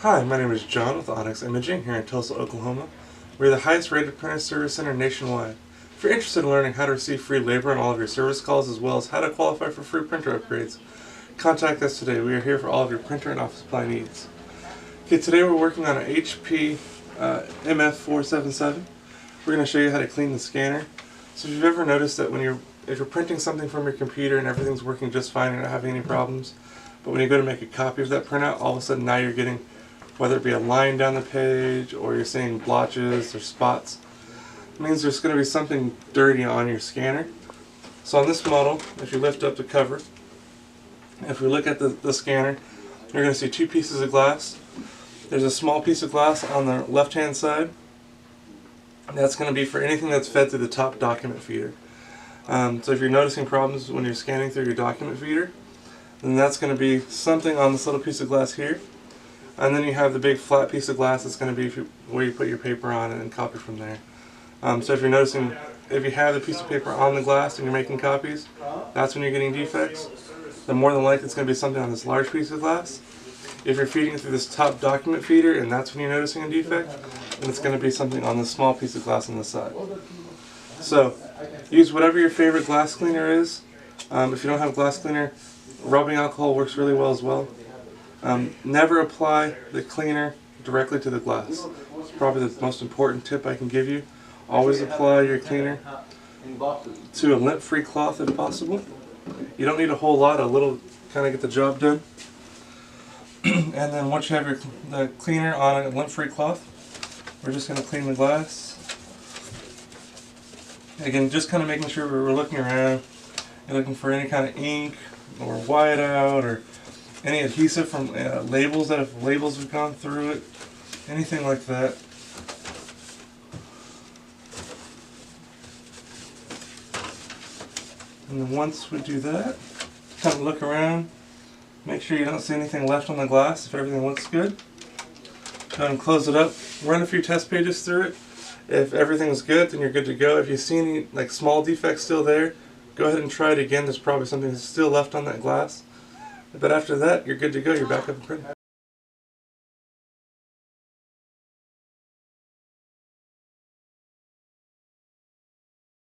Hi, my name is John with Onyx Imaging here in Tulsa, Oklahoma. We're the highest rated printer service center nationwide. If you're interested in learning how to receive free labor on all of your service calls as well as how to qualify for free printer upgrades, contact us today. We are here for all of your printer and office supply needs. Okay, today we're working on an HP M477. We're going to show you how to clean the scanner. So if you've ever noticed that if you're printing something from your computer and everything's working just fine, you're not having any problems, but when you go to make a copy of that printout, all of a sudden now you're getting, whether it be a line down the page or you're seeing blotches or spots, it means there's going to be something dirty on your scanner. So on this model, if you lift up the cover, if we look at the scanner, you're going to see two pieces of glass. There's a small piece of glass on the left hand side. That's going to be for anything that's fed through the top document feeder. So if you're noticing problems when you're scanning through your document feeder, then that's going to be something on this little piece of glass here. And then you have the big flat piece of glass that's going to be where you put your paper on and copy from there. So if you're noticing, if you have the piece of paper on the glass and you're making copies, that's when you're getting defects. Then more than likely it's going to be something on this large piece of glass. If you're feeding it through this top document feeder and that's when you're noticing a defect, then it's going to be something on this small piece of glass on the side. So use whatever your favorite glass cleaner is. If you don't have a glass cleaner, rubbing alcohol works really well as well. Never apply the cleaner directly to the glass. It's probably the most important tip I can give you. Always apply your cleaner to a lint-free cloth if possible. You don't need a whole lot, a little kind of get the job done. And then once you have the cleaner on a lint-free cloth, we're just going to clean the glass. Again, just kind of making sure we're looking around. You're looking for any kind of ink or whiteout or any adhesive from labels have gone through it, anything like that. And then once we do that, kind of look around, make sure you don't see anything left on the glass. If everything looks good, go ahead and close it up. Run a few test pages through it. If everything's good, then you're good to go. If you see any small defects still there, go ahead and try it again. There's probably something still left on that glass. But after that, you're good to go. You're back up and printing.